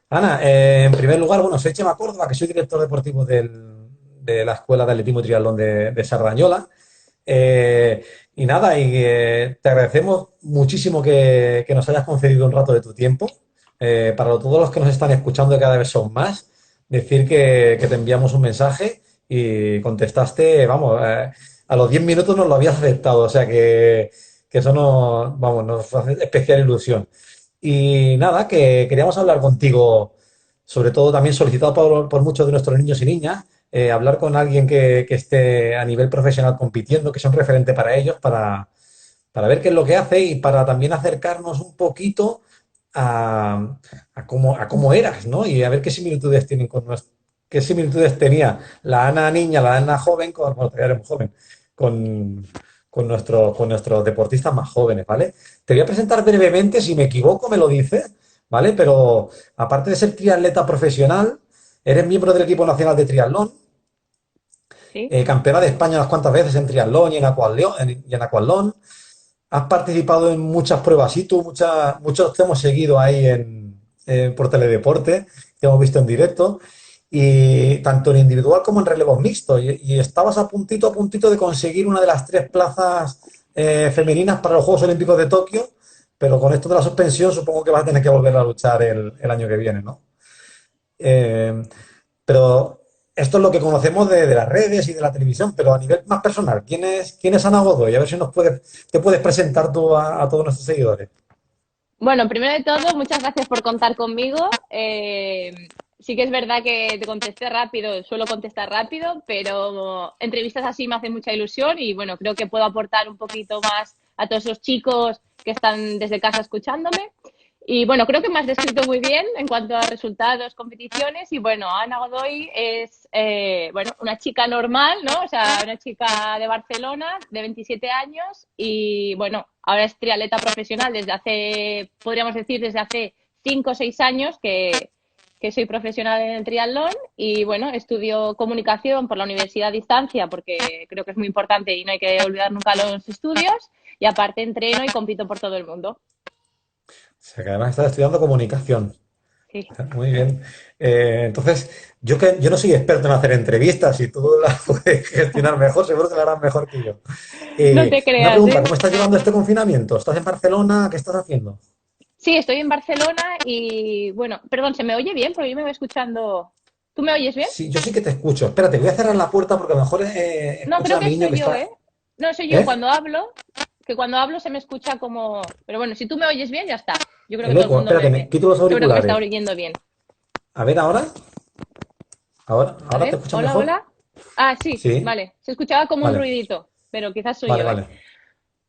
Ana, en primer lugar, bueno, soy Chema Córdoba, que soy director deportivo de la Escuela de Atletismo y Triatlón de Sardañola. Eh, y nada, te agradecemos muchísimo que nos hayas concedido un rato de tu tiempo. Para todos los que nos están escuchando, que cada vez son más, decir que te enviamos un mensaje y contestaste, vamos, a los 10 minutos nos lo habías aceptado, o sea que eso nos, vamos, nos hace especial ilusión. Y nada, que queríamos hablar contigo, sobre todo también solicitado por muchos de nuestros niños y niñas, hablar con alguien que esté a nivel profesional compitiendo, que sea un referente para ellos, para ver qué es lo que hace y para también acercarnos un poquito a, a cómo eras, ¿no? Y a ver qué similitudes tienen qué similitudes tenía la Ana niña, la Ana joven, bueno, todavía éramos joven, con, con nuestros deportistas más jóvenes, ¿vale? Te voy a presentar brevemente, si me equivoco me lo dices, ¿vale? Pero aparte de ser triatleta profesional, eres miembro del equipo nacional de triatlón, Sí. campeona de España unas cuantas veces en triatlón y en aquatlón. Has participado en muchas pruebas y tú, muchos te hemos seguido ahí por Teledeporte, te hemos visto en directo, y tanto en individual como en relevos mixtos. Y estabas a puntito de conseguir una de las tres plazas femeninas para los Juegos Olímpicos de Tokio, pero con esto de la suspensión supongo que vas a tener que volver a luchar el año que viene, ¿no? Eh, pero esto es lo que conocemos de las redes y de la televisión, pero a nivel más personal, quién es Ana Godoy? A ver si te puedes presentar tú a todos nuestros seguidores. Bueno, primero de todo, muchas gracias por contar conmigo. Sí que es verdad que te contesté rápido, suelo contestar rápido, pero entrevistas así me hacen mucha ilusión y bueno, creo que puedo aportar un poquito más a todos los chicos que están desde casa escuchándome. Y bueno, creo que me has descrito muy bien en cuanto a resultados, competiciones. Y bueno, Ana Godoy es bueno, una chica normal, ¿no? O sea, una chica de Barcelona de 27 años y bueno, ahora es triatleta profesional desde hace, podríamos decir, desde hace 5 o 6 años que soy profesional en el triatlón y bueno, estudio comunicación por la universidad a distancia porque creo que es muy importante y no hay que olvidar nunca los estudios y aparte entreno y compito por todo el mundo. O sea, que además estás estudiando comunicación. Sí. Muy bien. Entonces, yo no soy experto en hacer entrevistas y tú las puedes gestionar mejor, seguro que lo harás mejor que yo. No te Una creas, pregunta, ¿eh? ¿cómo estás llevando este confinamiento? ¿Estás en Barcelona? ¿Qué estás haciendo? Sí, estoy en Barcelona y bueno, perdón, ¿se me oye bien? Porque yo me voy escuchando. ¿Tú me oyes bien? Sí, yo sí que te escucho. Espérate, voy a cerrar la puerta porque a lo mejor No, escuchas creo a mi que niño soy que yo, está... ¿eh? No, soy yo ¿Eh? cuando hablo, que cuando hablo se me escucha como. Pero bueno, si tú me oyes bien, ya está. Yo creo que El todo el eco, mundo espérate, me quito los seguro que me está auriculares. oyendo bien. A ver ahora. A ¿Ahora te ver, escuchas hola, mejor? hola. Ah, sí, Sí, vale. Se escuchaba como un vale, ruidito, pero quizás soy vale, yo, ¿eh? vale.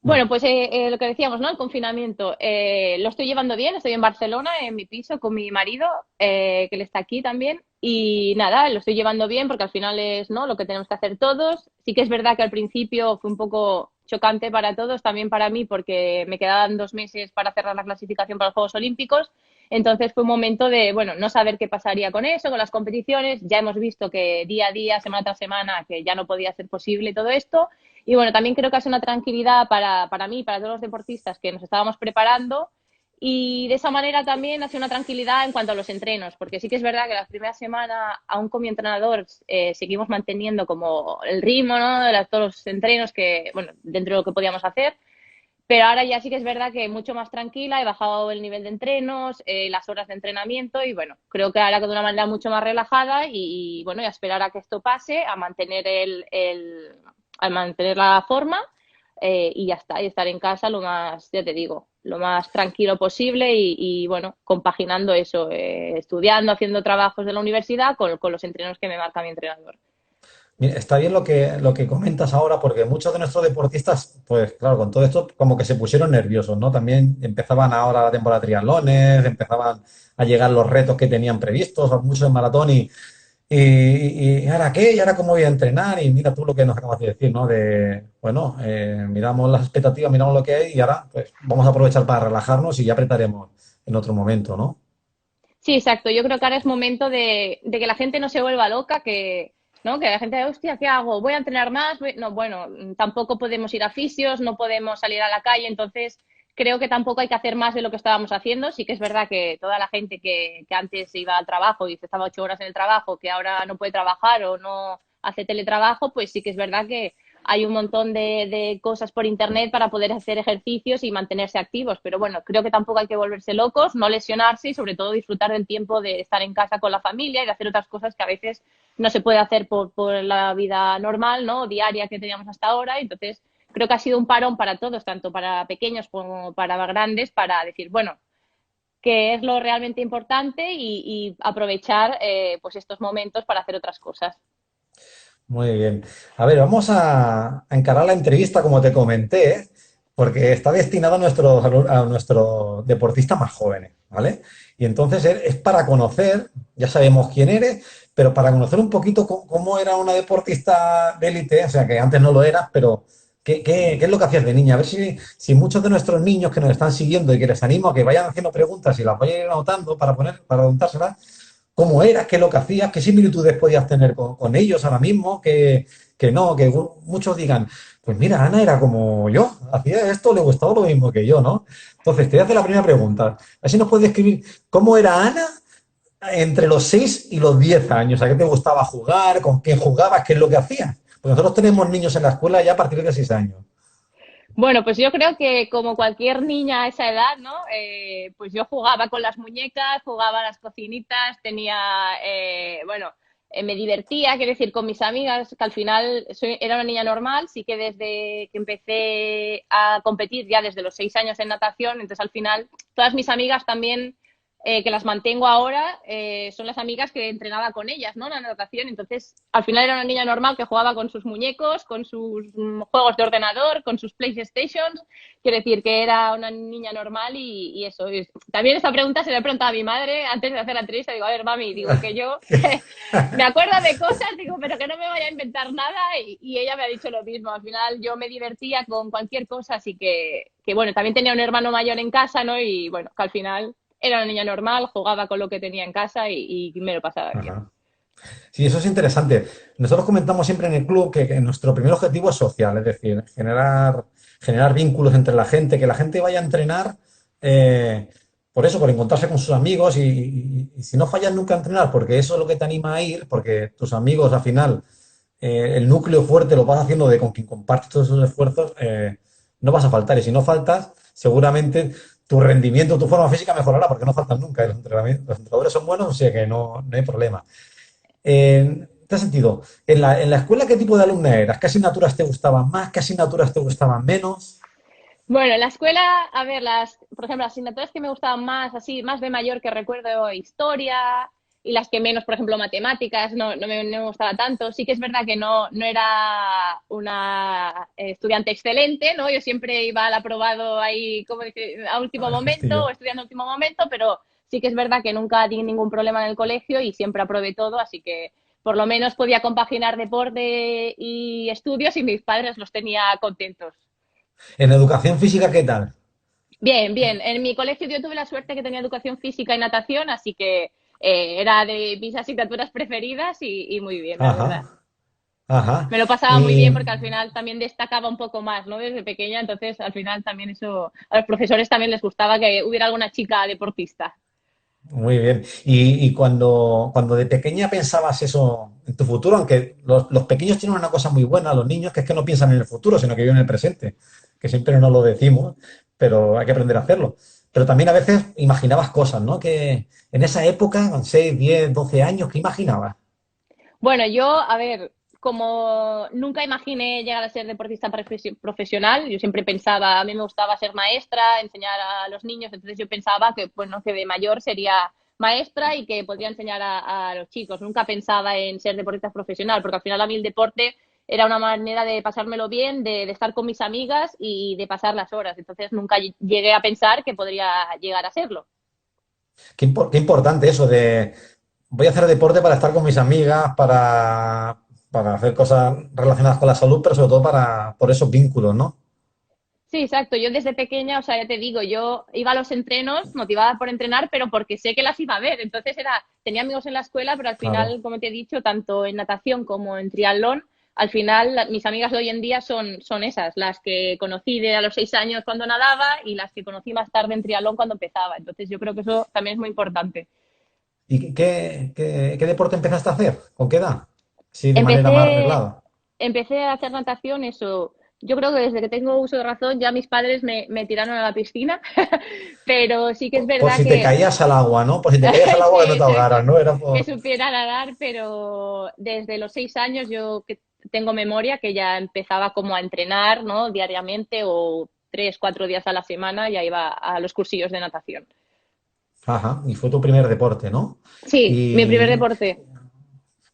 Bueno, No. pues lo que decíamos, ¿no? El confinamiento. Lo estoy llevando bien, estoy en Barcelona, en mi piso, con mi marido, que él está aquí también. Y nada, lo estoy llevando bien porque al final es, ¿no? Lo que tenemos que hacer todos. Sí que es verdad que al principio fue un poco chocante para todos, también para mí, porque me quedaban 2 meses para cerrar la clasificación para los Juegos Olímpicos. Entonces fue un momento de, bueno, no saber qué pasaría con eso, con las competiciones. Ya hemos visto que día a día, semana tras semana, que ya no podía ser posible todo esto. Y bueno, también creo que ha sido una tranquilidad para mí, para todos los deportistas que nos estábamos preparando. Y de esa manera también ha sido una tranquilidad en cuanto a los entrenos, porque sí que es verdad que la primera semana, aún con mi entrenador, seguimos manteniendo como el ritmo, ¿no? De todos los entrenos que, bueno, dentro de lo que podíamos hacer. Pero ahora ya sí que es verdad que mucho más tranquila, he bajado el nivel de entrenos, las horas de entrenamiento y bueno, creo que ahora de una manera mucho más relajada y bueno, y a esperar a que esto pase, a mantener a mantener la forma y ya está, y estar en casa lo más, ya te digo, lo más tranquilo posible bueno, compaginando eso, estudiando, haciendo trabajos de la universidad con los entrenos que me marca mi entrenador. Mira, está bien lo que comentas ahora, porque muchos de nuestros deportistas, pues claro, con todo esto como que se pusieron nerviosos, ¿no? También empezaban ahora la temporada de triatlones, empezaban a llegar los retos que tenían previstos, muchos en maratón ¿y ahora qué? ¿Y ahora cómo voy a entrenar? Y mira tú lo que nos acabas de decir, ¿no? De, bueno, miramos las expectativas, miramos lo que hay y ahora pues vamos a aprovechar para relajarnos y ya apretaremos en otro momento, ¿no? Sí, exacto. Yo creo que ahora es momento de que la gente no se vuelva loca, que, ¿no? Que la gente, hostia, ¿qué hago? ¿Voy a entrenar más? No, bueno, tampoco podemos ir a fisios, no podemos salir a la calle, entonces creo que tampoco hay que hacer más de lo que estábamos haciendo. Sí que es verdad que toda la gente que antes iba al trabajo y se estaba 8 horas en el trabajo, que ahora no puede trabajar o no hace teletrabajo, pues sí que es verdad que hay un montón de cosas por internet para poder hacer ejercicios y mantenerse activos. Pero bueno, creo que tampoco hay que volverse locos, no lesionarse y sobre todo disfrutar del tiempo de estar en casa con la familia y de hacer otras cosas que a veces no se puede hacer por la vida normal, ¿no? Diaria que teníamos hasta ahora. Entonces, creo que ha sido un parón para todos, tanto para pequeños como para grandes, para decir, bueno, qué es lo realmente importante y aprovechar pues estos momentos para hacer otras cosas. Muy bien. A ver, vamos a encarar la entrevista como te comenté, porque está destinada a nuestros deportistas más jóvenes, ¿vale? Y entonces es para conocer, ya sabemos quién eres, pero para conocer un poquito cómo era una deportista de élite, o sea, que antes no lo eras, pero ¿qué es lo que hacías de niña? A ver si muchos de nuestros niños que nos están siguiendo y que les animo a que vayan haciendo preguntas y las vayan a ir anotando para preguntárselas, cómo eras, qué es lo que hacías, qué similitudes podías tener con ellos ahora mismo, que no, que muchos digan, pues mira, Ana era como yo, hacía esto, le gustaba lo mismo que yo, ¿no? Entonces, te voy a hacer la primera pregunta. A ver si nos puedes describir cómo era Ana entre los 6 y los 10 años. ¿A qué te gustaba jugar? ¿Con quién jugabas? ¿Qué es lo que hacías? Porque nosotros tenemos niños en la escuela ya a partir de 6 años. Bueno, pues yo creo que como cualquier niña a esa edad, ¿no? Pues yo jugaba con las muñecas, jugaba a las cocinitas, tenía, bueno, me divertía, quiero decir, con mis amigas, que al final era una niña normal, sí que desde que empecé a competir ya desde los 6 años en natación, entonces al final todas mis amigas también, que las mantengo ahora, son las amigas que entrenaba con ellas, ¿no? En la natación. Entonces, al final era una niña normal que jugaba con sus muñecos, con sus juegos de ordenador, con sus PlayStations. Quiero decir que era una niña normal y eso. También esta pregunta se le he preguntado a mi madre antes de hacer la entrevista. Digo, a ver, mami, digo que yo me acuerdo de cosas, digo, pero que no me vaya a inventar nada y ella me ha dicho lo mismo. Al final yo me divertía con cualquier cosa, así que bueno, también tenía un hermano mayor en casa, ¿no? Y bueno, que al final era una niña normal, jugaba con lo que tenía en casa y me lo pasaba bien. Ajá. Sí, eso es interesante. Nosotros comentamos siempre en el club que nuestro primer objetivo es social, es decir, generar vínculos entre la gente, que la gente vaya a entrenar eh, por eso, por encontrarse con sus amigos y si no fallas nunca a entrenar, porque eso es lo que te anima a ir, porque tus amigos al final, el núcleo fuerte lo vas haciendo de con quien compartes todos esos esfuerzos, no vas a faltar. Y si no faltas, seguramente tu rendimiento, tu forma física mejorará, porque no faltan nunca. Los entrenadores son buenos, o sea que no hay problema. En este sentido, en la escuela, ¿qué tipo de alumna eras? ¿Qué asignaturas te gustaban más? ¿Qué asignaturas te gustaban menos? Bueno, en la escuela, a ver, por ejemplo, las asignaturas que me gustaban más, así, más de mayor que recuerdo, historia, y las que menos, por ejemplo, matemáticas, no me gustaba tanto. Sí que es verdad que no era una estudiante excelente, ¿no? Yo siempre iba al aprobado ahí, como decir, a último Ah, momento o justillo. estudiando a último momento, pero sí que es verdad que nunca di ningún problema en el colegio y siempre aprobé todo, así que por lo menos podía compaginar deporte y estudios y mis padres los tenía contentos. En educación física, ¿qué tal? Bien, bien. En mi colegio yo tuve la suerte que tenía educación física y natación, así que era de mis asignaturas preferidas y muy bien, la verdad. Ajá, ajá. Me lo pasaba muy Y bien porque al final también destacaba un poco más, ¿no? Desde pequeña, entonces al final también eso, a los profesores también les gustaba que hubiera alguna chica deportista. muy bien. Y cuando de pequeña pensabas eso en tu futuro, aunque los pequeños tienen una cosa muy buena, los niños, que es que no piensan en el futuro, sino que viven en el presente, que siempre no lo decimos, pero hay que aprender a hacerlo. Pero también a veces imaginabas cosas, ¿no? Que en esa época, con 6, 10, 12 años, ¿qué imaginabas? Bueno, yo, a ver, como nunca imaginé llegar a ser deportista profesional, yo siempre pensaba, a mí me gustaba ser maestra, enseñar a los niños, entonces yo pensaba que, bueno, que de mayor sería maestra y que podría enseñar a los chicos. Nunca pensaba en ser deportista profesional, porque al final a mí el deporte era una manera de pasármelo bien, de estar con mis amigas y de pasar las horas. Entonces nunca llegué a pensar que podría llegar a serlo. Qué importante eso de voy a hacer deporte para estar con mis amigas, para hacer cosas relacionadas con la salud, pero sobre todo por esos vínculos, ¿no? Sí, exacto. Yo desde pequeña, o sea, ya te digo, yo iba a los entrenos motivada por entrenar, pero porque sé que las iba a ver. Entonces tenía amigos en la escuela, pero al Claro. final, como te he dicho, tanto en natación como en triatlón, al final mis amigas de hoy en día son esas, las que conocí a los 6 años cuando nadaba y las que conocí más tarde en triatlón cuando empezaba. Entonces yo creo que eso también es muy importante. ¿Y qué deporte empezaste a hacer? ¿Con qué edad? Sí, de manera más Empecé, reglada. empecé a hacer natación, eso. Yo creo que desde que tengo uso de razón ya mis padres me tiraron a la piscina, pero sí que es Por verdad si te que caías al agua, ¿no? Por si te caías al agua que sí, no te eso, ahogaras, ¿no? Era que por... supiera nadar, pero desde los 6 años yo que tengo memoria que ya empezaba como a entrenar, ¿no? Diariamente o 3, 4 días a la semana ya iba a los cursillos de natación. Ajá, y fue tu primer deporte, ¿no? Sí, mi primer Y deporte.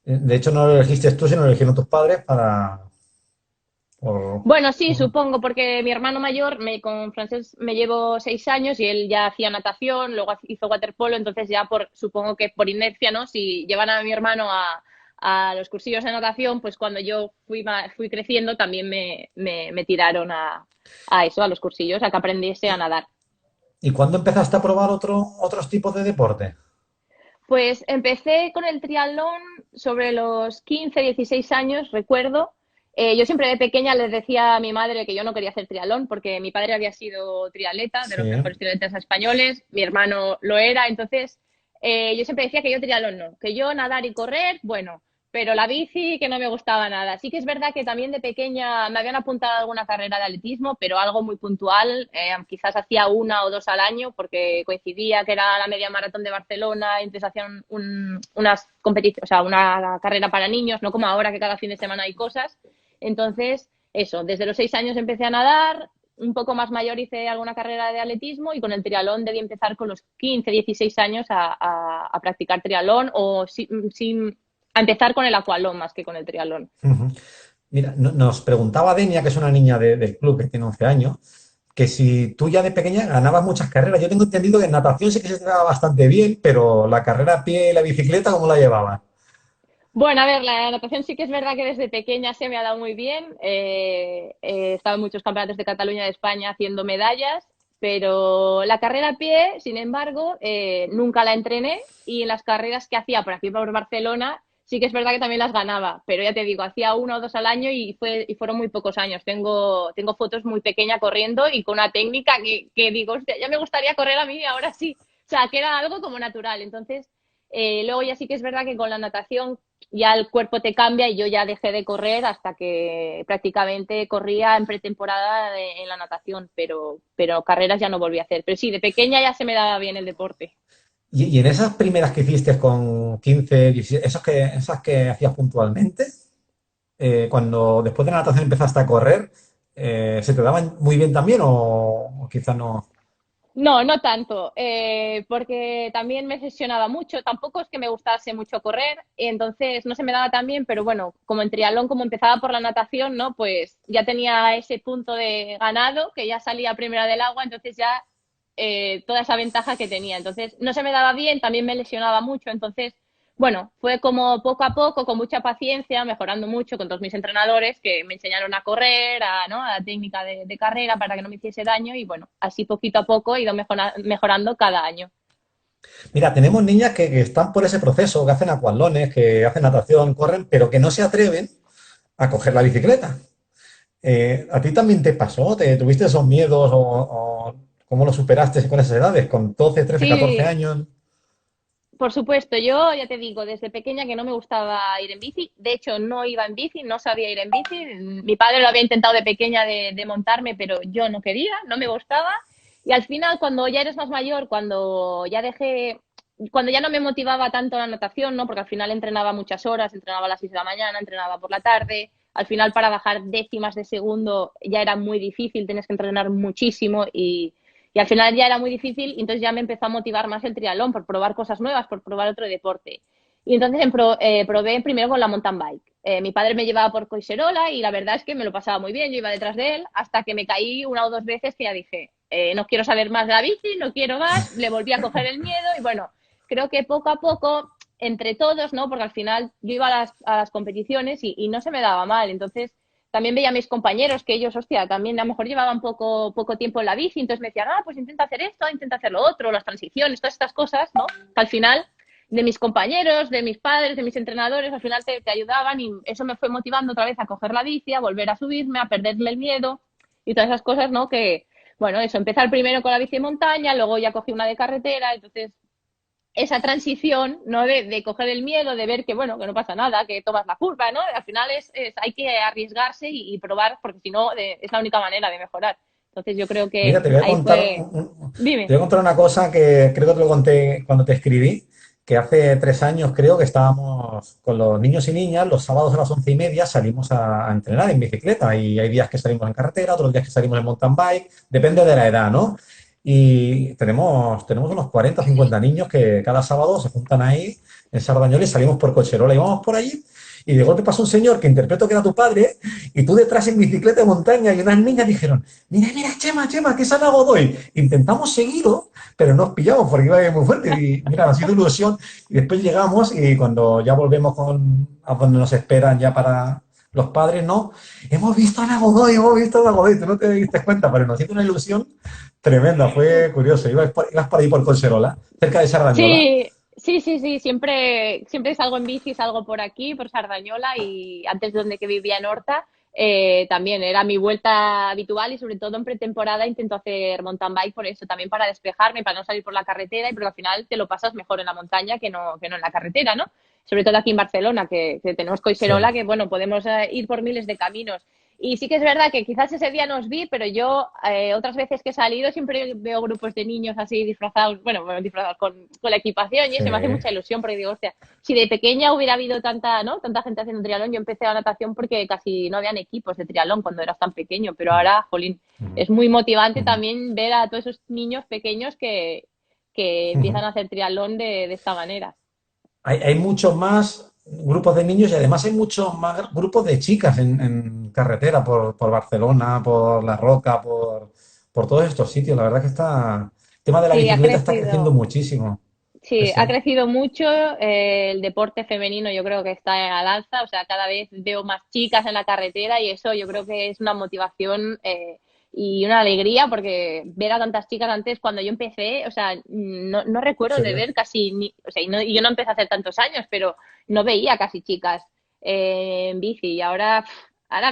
de hecho no lo elegiste tú, sino lo eligieron tus padres para... por- Bueno, sí, por- supongo, porque mi hermano mayor, con Francés me llevo 6 años y él ya hacía natación, luego hizo waterpolo, entonces ya supongo que por inercia, ¿no? Si llevan a mi hermano a los cursillos de natación, pues cuando yo fui creciendo también me tiraron a eso, a los cursillos, a que aprendiese a nadar. ¿Y cuándo empezaste a probar otros tipos de deporte? Pues empecé con el triatlón sobre los 15, 16 años, recuerdo. Yo siempre de pequeña les decía a mi madre que yo no quería hacer triatlón porque mi padre había sido triatleta, de Sí. los mejores triatletas españoles, mi hermano lo era, entonces yo siempre decía que yo triatlón no, que yo nadar y correr, bueno, pero la bici que no me gustaba nada. Sí que es verdad que también de pequeña me habían apuntado a alguna carrera de atletismo, pero algo muy puntual, quizás hacía 1 o 2 al año porque coincidía que era la media maratón de Barcelona y entonces hacían unas competiciones, o sea, una carrera para niños, no como ahora que cada fin de semana hay cosas. Entonces, eso, desde los 6 años empecé a nadar, un poco más mayor hice alguna carrera de atletismo y con el triatlón debí empezar con los 15, 16 años a practicar triatlón o a empezar con el aqualón más que con el triatlón. Ujú. Mira, nos preguntaba Denia, que es una niña del club que tiene 11 años, que si tú ya de pequeña ganabas muchas carreras. Yo tengo entendido que en natación sí que se te daba bastante bien, pero la carrera a pie y la bicicleta, ¿cómo la llevabas? Bueno, a ver, la natación sí que es verdad que desde pequeña se me ha dado muy bien. He estado en muchos campeonatos de Cataluña de España haciendo medallas, pero la carrera a pie, sin embargo, nunca la entrené y en las carreras que hacía por aquí por Barcelona sí que es verdad que también las ganaba, pero ya te digo, hacía 1 o 2 al año y fueron muy pocos años. Tengo fotos muy pequeña corriendo y con una técnica que digo, hostia, ya me gustaría correr a mí ahora sí. O sea, que era algo como natural. Entonces, luego ya sí que es verdad que con la natación ya el cuerpo te cambia y yo ya dejé de correr hasta que prácticamente corría en pretemporada en la natación, pero carreras ya no volví a hacer. Pero sí, de pequeña ya se me daba bien el deporte. Y en esas primeras que hiciste con 15, 17, esas que hacías puntualmente, cuando después de la natación empezaste a correr, ¿se te daban muy bien también o quizás no? No, no tanto, porque también me sesionaba mucho. Tampoco es que me gustase mucho correr, y entonces no se me daba tan bien, pero bueno, como en triatlón, como empezaba por la natación, ¿no? Pues ya tenía ese punto de ganado, que ya salía primera del agua, entonces ya toda esa ventaja que tenía. Entonces no se me daba bien, también me lesionaba mucho, entonces bueno, fue como poco a poco, con mucha paciencia, mejorando mucho con todos mis entrenadores que me enseñaron a correr, ¿no? A la técnica de carrera para que no me hiciese daño y bueno, así poquito a poco he ido mejorando cada año. Mira, tenemos niñas que están por ese proceso, que hacen aquatlones, que hacen natación, corren, pero que no se atreven a coger la bicicleta. ¿A ti también te pasó? ¿Te tuviste esos miedos o cómo lo superaste con esas edades? ¿Con 12, 13, 14 Sí, años? por supuesto, yo ya te digo, desde pequeña que no me gustaba ir en bici, de hecho no iba en bici, no sabía ir en bici, mi padre lo había intentado de pequeña de montarme, pero yo no quería, no me gustaba, y al final cuando ya eres más mayor, cuando ya no me motivaba tanto la natación, ¿no? Porque al final entrenaba muchas horas, entrenaba a las 6 de la mañana, entrenaba por la tarde, al final para bajar décimas de segundo ya era muy difícil, tienes que entrenar muchísimo y al final ya era muy difícil y entonces ya me empezó a motivar más el triatlón por probar cosas nuevas, por probar otro deporte. Y entonces probé primero con la mountain bike. Mi padre me llevaba por Coiserola y la verdad es que me lo pasaba muy bien, yo iba detrás de él hasta que me caí 1 o 2 veces que ya dije, no quiero saber más de la bici, no quiero más, le volví a coger el miedo y bueno, creo que poco a poco, entre todos, ¿no? Porque al final yo iba a las competiciones y no se me daba mal, entonces también veía a mis compañeros que ellos, hostia, también a lo mejor llevaban poco tiempo en la bici, entonces me decían, pues intenta hacer esto, intenta hacer lo otro, las transiciones, todas estas cosas, ¿no? Que al final de mis compañeros, de mis padres, de mis entrenadores, al final te ayudaban y eso me fue motivando otra vez a coger la bici, a volver a subirme, a perderle el miedo y todas esas cosas, ¿no? Que, bueno, eso, empezar primero con la bici de montaña, luego ya cogí una de carretera, entonces esa transición, ¿no? De coger el miedo, de ver que, bueno, que no pasa nada, que tomas la curva, ¿no? Al final hay que arriesgarse y probar, porque si no, es la única manera de mejorar. Entonces yo creo Mira, que te voy a ahí contar, fue... te Dime. voy a contar una cosa que creo que te lo conté cuando te escribí, que hace 3 años creo que estábamos con los niños y niñas, los sábados a las 11:30 salimos a entrenar en bicicleta y hay días que salimos en carretera, otros días que salimos en mountain bike, depende de la edad, ¿no? Y tenemos unos 40 o 50 niños que cada sábado se juntan ahí en Sardañola y salimos por Cocherola y vamos por allí y de golpe pasa un señor que interpreto que era tu padre y tú detrás en bicicleta de montaña y unas niñas dijeron, mira, mira, Chema, Chema, que es Ana Godoy. Intentamos seguirlo, pero nos pillamos porque iba muy fuerte y mira, nos hizo ilusión y después llegamos y cuando ya volvemos a donde nos esperan ya para los padres, no, hemos visto a Ana Godoy, tú no te diste cuenta, pero nos hizo una ilusión tremenda, fue curioso, ibas por ahí por Colserola, cerca de Sardañola. Sí, sí, sí, sí, siempre salgo en bici, salgo por aquí, por Sardañola y antes de donde que vivía en Horta, también era mi vuelta habitual y sobre todo en pretemporada intento hacer mountain bike por eso, también para despejarme, para no salir por la carretera y porque al final te lo pasas mejor en la montaña que no en la carretera, ¿no? Sobre todo aquí en Barcelona, que tenemos Sí. Collserola, que bueno, podemos ir por miles de caminos. Y sí que es verdad que quizás ese día no os vi, pero yo otras veces que he salido siempre veo grupos de niños así disfrazados, bueno, disfrazados con la equipación y Sí. eso me hace mucha ilusión porque digo, hostia, si de pequeña hubiera habido tanta, ¿no? Tanta gente haciendo triatlón, yo empecé la natación porque casi no habían equipos de triatlón cuando eras tan pequeño, pero ahora, jolín, Ujú, es muy motivante ujú, también ver a todos esos niños pequeños que ujú. empiezan a hacer triatlón de esta manera. Hay muchos más grupos de niños y además hay muchos más grupos de chicas en carretera por Barcelona, por La Roca, por todos estos sitios. La verdad que el tema de la Sí, ha bicicleta está creciendo crecido. muchísimo. Sí, Sí, ha sí. crecido mucho el deporte femenino, yo creo que está al alza, o sea, cada vez veo más chicas en la carretera y eso yo creo que es una motivación y una alegría porque ver a tantas chicas antes cuando yo empecé, o sea, no recuerdo Sí. de ver casi, o sea, y yo no empecé hace tantos años, pero no veía casi chicas en bici y ahora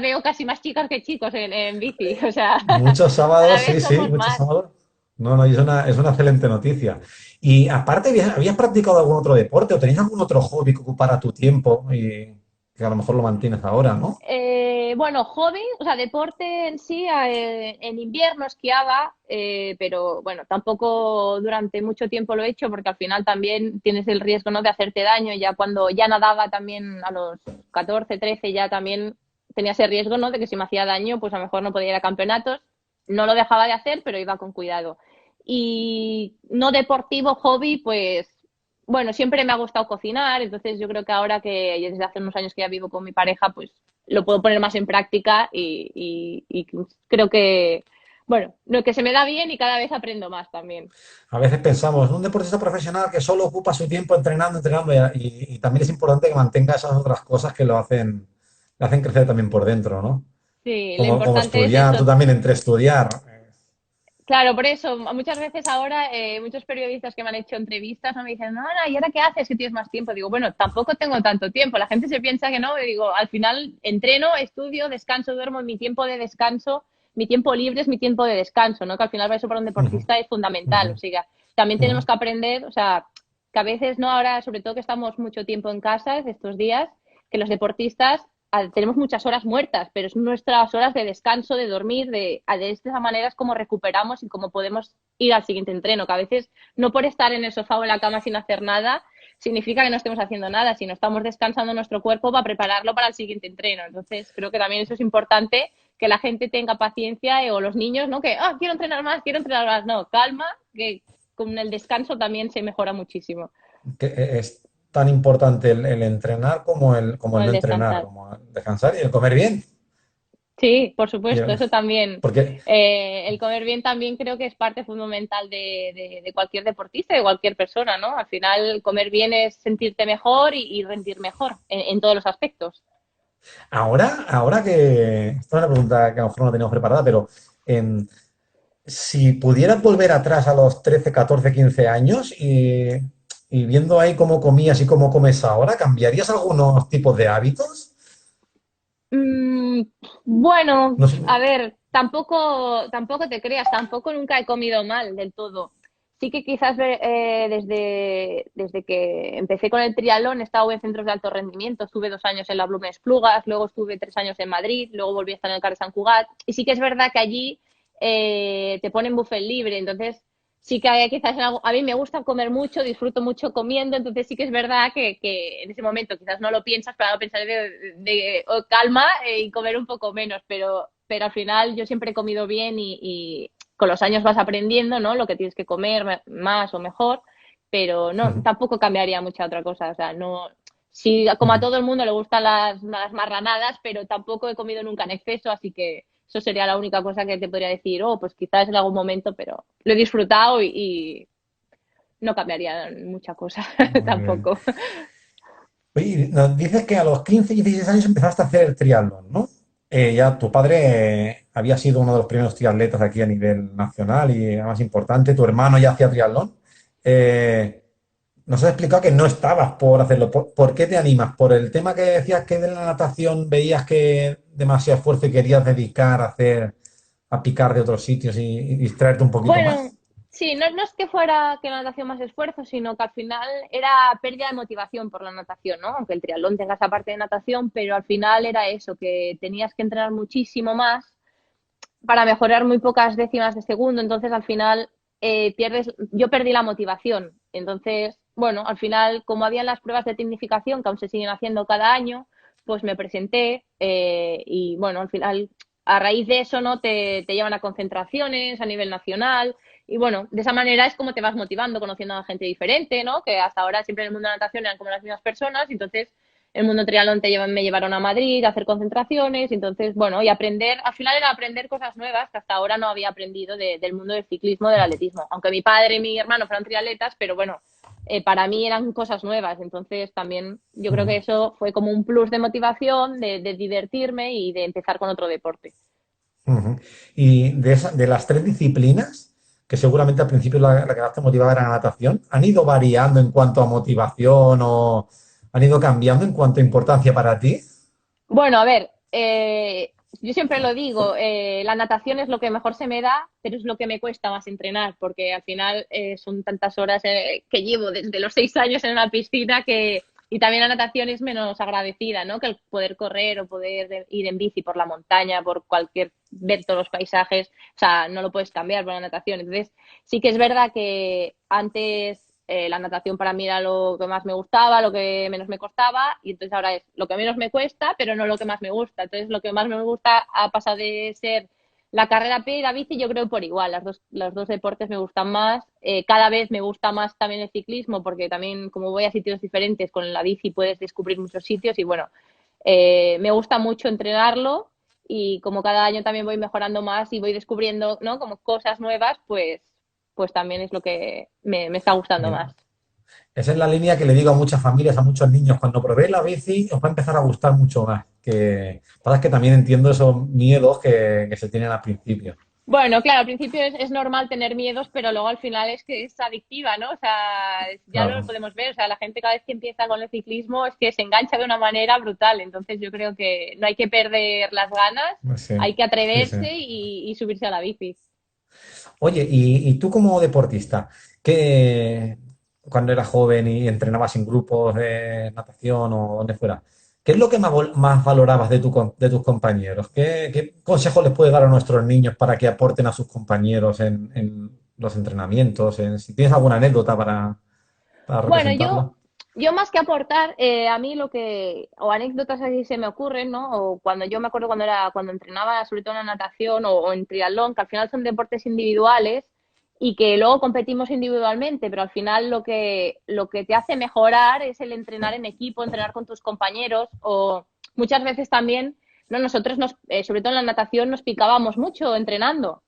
veo casi más chicas que chicos en bici, o sea, Muchos cada sábados, vez sí, sí, somos muchos más. sábados. No, no, y es una excelente noticia. Y aparte, ¿habías practicado algún otro deporte o tenías algún otro hobby que ocupara tu tiempo y que a lo mejor lo mantienes ahora, ¿no? Bueno, hobby, o sea, deporte en sí, en invierno esquiaba, pero bueno, tampoco durante mucho tiempo lo he hecho porque al final también tienes el riesgo, ¿no? De hacerte daño. Ya cuando ya nadaba también a los 14, 13 ya también tenía ese riesgo, ¿no? De que si me hacía daño, pues a lo mejor no podía ir a campeonatos. No lo dejaba de hacer, pero iba con cuidado. Y no deportivo, hobby, pues bueno, siempre me ha gustado cocinar, entonces yo creo que ahora que desde hace unos años que ya vivo con mi pareja, pues lo puedo poner más en práctica y creo que, bueno, lo que se me da bien y cada vez aprendo más también. A veces pensamos, un deportista profesional que solo ocupa su tiempo entrenando, entrenando, y también es importante que mantenga esas otras cosas que le hacen crecer también por dentro, ¿no? Sí, lo Como importante es estudiar, tú eso. también entre estudiar. Claro, por eso, muchas veces ahora muchos periodistas que me han hecho entrevistas ¿no? Me dicen, no, no, ¿y ahora qué haces que tienes más tiempo? Digo, bueno, tampoco tengo tanto tiempo. La gente se piensa que no, y digo, al final entreno, estudio, descanso, duermo, mi tiempo de descanso, mi tiempo libre es mi tiempo de descanso, ¿no? Que al final para eso para un Ujú, deportista es fundamental. ujú, O sea, también ujú. tenemos que aprender, o sea, que a veces, ¿no? Ahora, sobre todo que estamos mucho tiempo en casa estos días, que los deportistas tenemos muchas horas muertas, pero es nuestras horas de descanso, de dormir, de esta manera es como recuperamos y cómo podemos ir al siguiente entreno, que a veces no por estar en el sofá o en la cama sin hacer nada significa que no estemos haciendo nada, sino estamos descansando nuestro cuerpo para prepararlo para el siguiente entreno. Entonces, creo que también eso es importante, que la gente tenga paciencia o los niños, ¿no? Que, quiero entrenar más. No, calma, que con el descanso también se mejora muchísimo Es tan importante el entrenar como con el no el entrenar, descansar. como el descansar y el comer bien. Sí, por Y supuesto, eso también. porque El comer bien también creo que es parte fundamental de cualquier deportista, de cualquier persona, ¿no? Al final, comer bien es sentirte mejor y rendir mejor en todos los aspectos. ahora que, esta es una pregunta que a lo mejor no teníamos preparada, pero em, si pudieras volver atrás a los 13, 14, 15 años y viendo ahí cómo comías y cómo comes ahora, ¿cambiarías algunos tipos de hábitos? Mm, bueno, No sé. a ver, tampoco te creas, tampoco nunca he comido mal del todo. Sí que quizás desde que empecé con el triatlón he estado en centros de alto rendimiento. Estuve 2 años en la Blumen Esplugas, luego estuve 3 años en Madrid, luego volví a estar en el CAR de Sant Cugat. Y sí que es verdad que allí te ponen buffet libre, entonces sí que quizás a mí me gusta comer mucho, disfruto mucho comiendo, entonces sí que es verdad que en ese momento quizás no lo piensas, pero ahora pensar oh, calma y comer un poco menos, pero al final yo siempre he comido bien y con los años vas aprendiendo, ¿no? Lo que tienes que comer más o mejor, pero no, Ujú, tampoco cambiaría mucha otra cosa, o sea, no, sí, como a ujú. todo el mundo le gustan las marranadas, pero tampoco he comido nunca en exceso, así que eso sería la única cosa que te podría decir, oh, pues quizás en algún momento, pero lo he disfrutado y no cambiaría mucha cosa Muy bien. tampoco. Oye, nos dices que a los 15 y 16 años empezaste a hacer el triatlón, ¿no? Ya tu padre había sido uno de los primeros triatletas aquí a nivel nacional y más importante. Tu hermano ya hacía triatlón. Eh, Nos has explicado que no estabas por hacerlo. ¿Por qué te animas? ¿Por el tema que decías que de la natación veías que demasiado esfuerzo y querías dedicar a hacer, a picar de otros sitios y distraerte un poquito Bueno, más? sí, no, no es que fuera que la natación más esfuerzo, sino que al final era pérdida de motivación por la natación, ¿no? Aunque el triatlón tenga esa parte de natación, pero al final era eso, que tenías que entrenar muchísimo más para mejorar muy pocas décimas de segundo, entonces al final yo perdí la motivación. Entonces, bueno, al final, como habían las pruebas de tecnificación, que aún se siguen haciendo cada año, pues me presenté y bueno, al final, a raíz de eso, ¿no? Te llevan a concentraciones a nivel nacional y bueno, de esa manera es como te vas motivando, conociendo a gente diferente, ¿no? Que hasta ahora siempre en el mundo de la natación eran como las mismas personas, y entonces el mundo triatlón me llevaron a Madrid a hacer concentraciones, entonces, bueno, y aprender, al final era aprender cosas nuevas que hasta ahora no había aprendido del mundo del ciclismo, del atletismo. Aunque mi padre y mi hermano fueron triatletas, pero bueno, para mí eran cosas nuevas, entonces también yo creo que eso fue como un plus de motivación, de divertirme y de empezar con otro deporte. Ujú. Y de las tres disciplinas, que seguramente al principio la que más te motivaba era la natación, ¿han ido variando en cuanto a motivación o han ido cambiando en cuanto a importancia para ti? Bueno, a ver, yo siempre lo digo, la natación es lo que mejor se me da, pero es lo que me cuesta más entrenar, porque al final son tantas horas que llevo desde los 6 años en una piscina y también la natación es menos agradecida, ¿no? Que el poder correr o poder ir en bici por la montaña, por ver todos los paisajes, o sea, no lo puedes cambiar por la natación. Entonces, sí que es verdad que antes la natación para mí era lo que más me gustaba, lo que menos me costaba, y entonces ahora es lo que menos me cuesta, pero no lo que más me gusta. Entonces lo que más me gusta ha pasado de ser la carrera a pie y la bici, yo creo por igual. Los dos deportes me gustan más. Cada vez me gusta más también el ciclismo, porque también como voy a sitios diferentes, con la bici puedes descubrir muchos sitios y bueno, me gusta mucho entrenarlo y como cada año también voy mejorando más y voy descubriendo, ¿no? Como cosas nuevas, pues también es lo que me está gustando Mira, más. esa es la línea que le digo a muchas familias, a muchos niños, cuando probéis la bici os va a empezar a gustar mucho más. Que pasa es que también entiendo esos miedos que se tienen al principio. Bueno, claro, al principio es normal tener miedos, pero luego al final es que es adictiva, ¿no? O sea, ya lo Claro, podemos ver, o sea, la gente cada vez que empieza con el ciclismo es que se engancha de una manera brutal, entonces yo creo que no hay que perder las ganas, sí, hay que sí, sí. atreverse y subirse a la bici. Oye, y tú como deportista, ¿qué, cuando eras joven y entrenabas en grupos de natación o donde fuera, qué es lo que más valorabas de, de tus compañeros? ¿Qué consejos les puedes dar a nuestros niños para que aporten a sus compañeros en los entrenamientos? Si tienes alguna anécdota para Bueno, representarlo. yo más que aportar, a mí o anécdotas así se me ocurren, ¿no? O cuando yo me acuerdo cuando entrenaba, sobre todo en la natación o en triatlón, que al final son deportes individuales y que luego competimos individualmente, pero al final lo que te hace mejorar es el entrenar en equipo, entrenar con tus compañeros o muchas veces también, ¿no? Nosotros, sobre todo en la natación, nos picábamos mucho entrenando.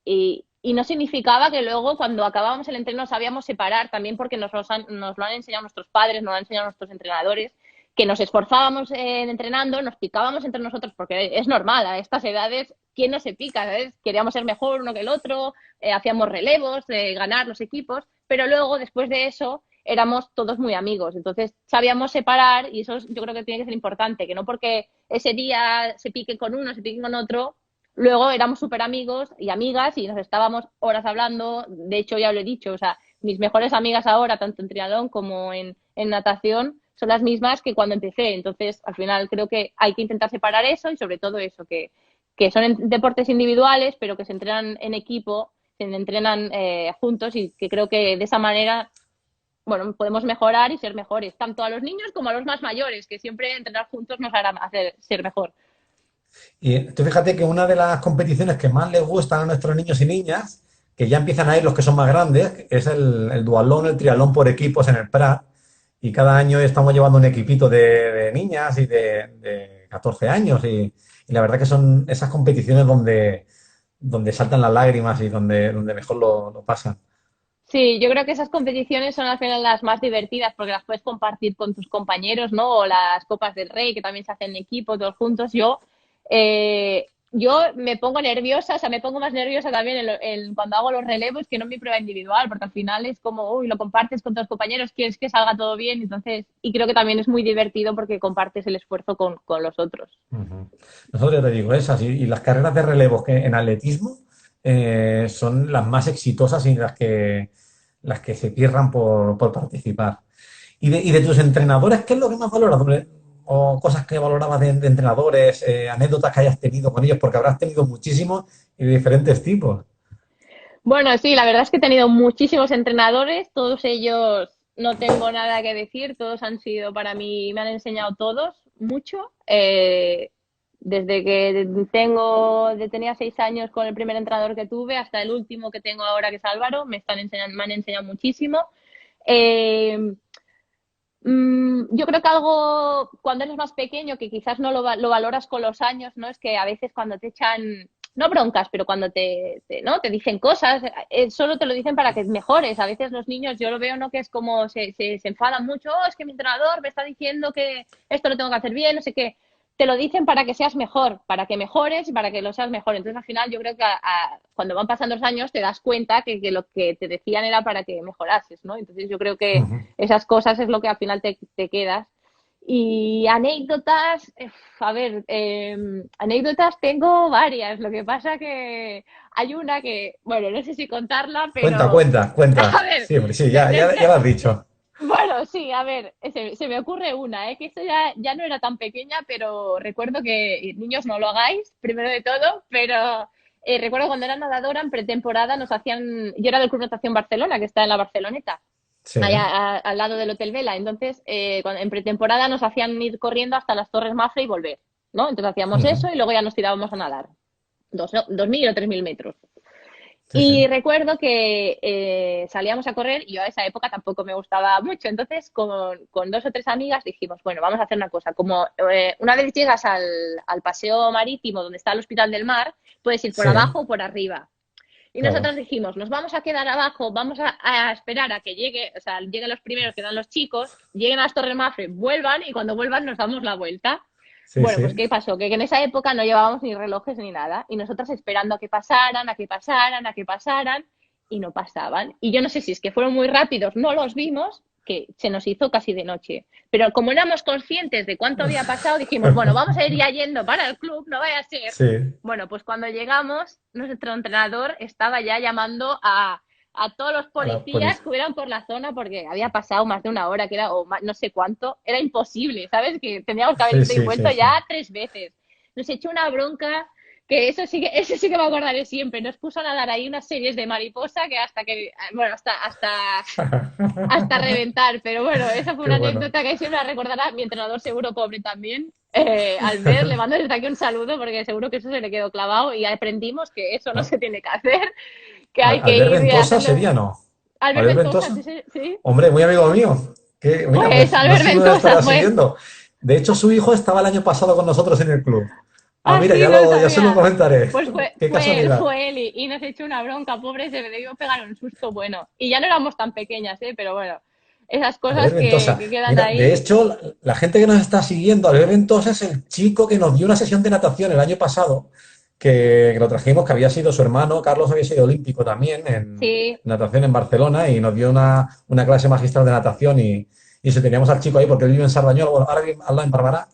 Y no significaba que luego, cuando acabábamos el entreno, sabíamos separar, también porque nos lo han enseñado nuestros padres, nos lo han enseñado nuestros entrenadores, que nos esforzábamos entrenando, nos picábamos entre nosotros, porque es normal, a estas edades, ¿quién no se pica? ¿Sabes? Queríamos ser mejor uno que el otro, hacíamos relevos, ganar los equipos, pero luego, después de eso, éramos todos muy amigos. Entonces sabíamos separar y eso yo creo que tiene que ser importante, que no porque ese día se pique con uno, se pique con otro, luego éramos súper amigos y amigas y nos estábamos horas hablando. De hecho, ya lo he dicho, o sea, mis mejores amigas ahora, tanto en triatlón como en natación, son las mismas que cuando empecé. Entonces, al final creo que hay que intentar separar eso y sobre todo eso, que son deportes individuales, pero que se entrenan en equipo, se entrenan juntos y que creo que de esa manera, bueno, podemos mejorar y ser mejores, tanto a los niños como a los más mayores, que siempre entrenar juntos nos hará hacer ser mejor. Y tú fíjate que una de las competiciones que más les gustan a nuestros niños y niñas, que ya empiezan a ir los que son más grandes, es el duatlón, el triatlón por equipos en el Prat. Y cada año estamos llevando un equipito de niñas y de 14 años. Y la verdad que son esas competiciones donde saltan las lágrimas y donde mejor lo pasan. Sí, yo creo que esas competiciones son al final las más divertidas porque las puedes compartir con tus compañeros, ¿no? O las Copas del Rey, que también se hacen en equipo, todos juntos. Yo me pongo nerviosa, o sea, me pongo más nerviosa también cuando hago los relevos que no en mi prueba individual, porque al final es como, uy, lo compartes con tus compañeros, quieres que salga todo bien, entonces, y creo que también es muy divertido porque compartes el esfuerzo con los otros. Ujú. Nosotros ya te digo, esas y las carreras de relevos que en atletismo son las más exitosas y las que se pierdan por participar. Y de tus entrenadores, ¿qué es lo que más valoras? Hombre? O cosas que valorabas de entrenadores, anécdotas que hayas tenido con ellos, porque habrás tenido muchísimos y de diferentes tipos. Bueno, sí, la verdad es que he tenido muchísimos entrenadores, todos ellos no tengo nada que decir, todos han sido para mí, me han enseñado todos mucho. Desde que tenía 6 años con el primer entrenador que tuve hasta el último que tengo ahora, que es Álvaro, me han enseñado muchísimo. Eh, yo creo que algo cuando eres más pequeño, que quizás no lo valoras con los años, ¿no? Es que a veces cuando te echan, no broncas, pero cuando ¿no? te dicen cosas, solo te lo dicen para que mejores. A veces los niños, yo lo veo, ¿no? Que es como se enfadan mucho, oh, es que mi entrenador me está diciendo que esto lo tengo que hacer bien, no sé qué. Te lo dicen para que seas mejor, para que mejores y para que lo seas mejor. Entonces, al final, yo creo que cuando van pasando los años te das cuenta que lo que te decían era para que mejorases, ¿no? Entonces, yo creo que Ujú. esas cosas es lo que al final te quedas. Y anécdotas, a ver, anécdotas tengo varias. Lo que pasa que hay una que, bueno, no sé si contarla, Cuenta, pero cuenta, a cuenta. ver, Siempre, sí, de- ya, de ya, ya entre- lo has dicho. bueno, sí, a ver, se me ocurre una, que esto ya no era tan pequeña, pero recuerdo que, niños, no lo hagáis, primero de todo, pero recuerdo cuando era nadadora en pretemporada yo era del Club Natación Barcelona, que está en la Barceloneta, Sí. allá al lado del Hotel Vela. Entonces, en pretemporada nos hacían ir corriendo hasta las Torres Mafra y volver, ¿no? Entonces hacíamos Ujú. eso y luego ya nos tirábamos a nadar, 2000 o 3000 metros. Sí, sí. Y recuerdo que salíamos a correr y yo a esa época tampoco me gustaba mucho. Entonces, con dos o tres amigas dijimos, bueno, vamos a hacer una cosa. Como una vez llegas al paseo marítimo donde está el Hospital del Mar, puedes ir por Sí, abajo o por arriba. Y claro. nosotros dijimos, nos vamos a quedar abajo, vamos a esperar a que llegue, o sea, lleguen los primeros que dan los chicos, lleguen a las Torres Mafre, vuelvan y cuando vuelvan nos damos la vuelta. Sí, Bueno, pues sí. ¿qué pasó? Que en esa época no llevábamos ni relojes ni nada y nosotras esperando a que pasaran, a que pasaran, a que pasaran y no pasaban. Y yo no sé si es que fueron muy rápidos, no los vimos, que se nos hizo casi de noche. Pero como éramos conscientes de cuánto había pasado, dijimos, bueno, vamos a ir ya yendo para el club, no vaya a ser. Sí. Bueno, pues cuando llegamos, nuestro entrenador estaba ya llamando a todos los A la policías policía. que hubieran por la zona porque había pasado más de una hora, que era, o no sé cuánto, era imposible, ¿sabes? Que teníamos que haber Sí, ido y sí, vuelto sí, sí. ya 3 veces. Nos echó una bronca que eso sí que me acordaré siempre. Nos puso a nadar ahí unas series de mariposa que bueno, hasta reventar. Pero bueno, esa fue Qué una bueno. anécdota que siempre la recordará mi entrenador seguro pobre también. Albert, le mando desde aquí un saludo porque seguro que eso se le quedó clavado y aprendimos que eso no No. se tiene que hacer, que hay que Albert ir y Ventosa hacerlo. sería, ¿no? Albert Albert Ventosa, Ventosa. sí, sí, sí. Hombre, muy amigo mío. Que, mira, Pues pues no Albert sé si me Ventosa estará fue. siguiendo. De hecho, su hijo estaba el año pasado con nosotros en el club. Ah, Ah, mira, sí, ya, no lo ya se lo sabía. comentaré. Pues fue, Qué fue él, casualidad. fue él y nos echó una bronca, pobre, se debió pegar un susto bueno. Y ya no éramos tan pequeñas, pero bueno, esas cosas Albert que, Ventosa. que quedan Mira, de ahí. hecho, la gente que nos está siguiendo, Albert Ventosa es el chico que nos dio una sesión de natación el año pasado, que lo trajimos, que había sido su hermano, Carlos había sido olímpico también en Sí, natación en Barcelona y nos dio una clase magistral de natación y se teníamos al chico ahí porque él vive en Sardañola, bueno, ahora vive al lado en Barberá,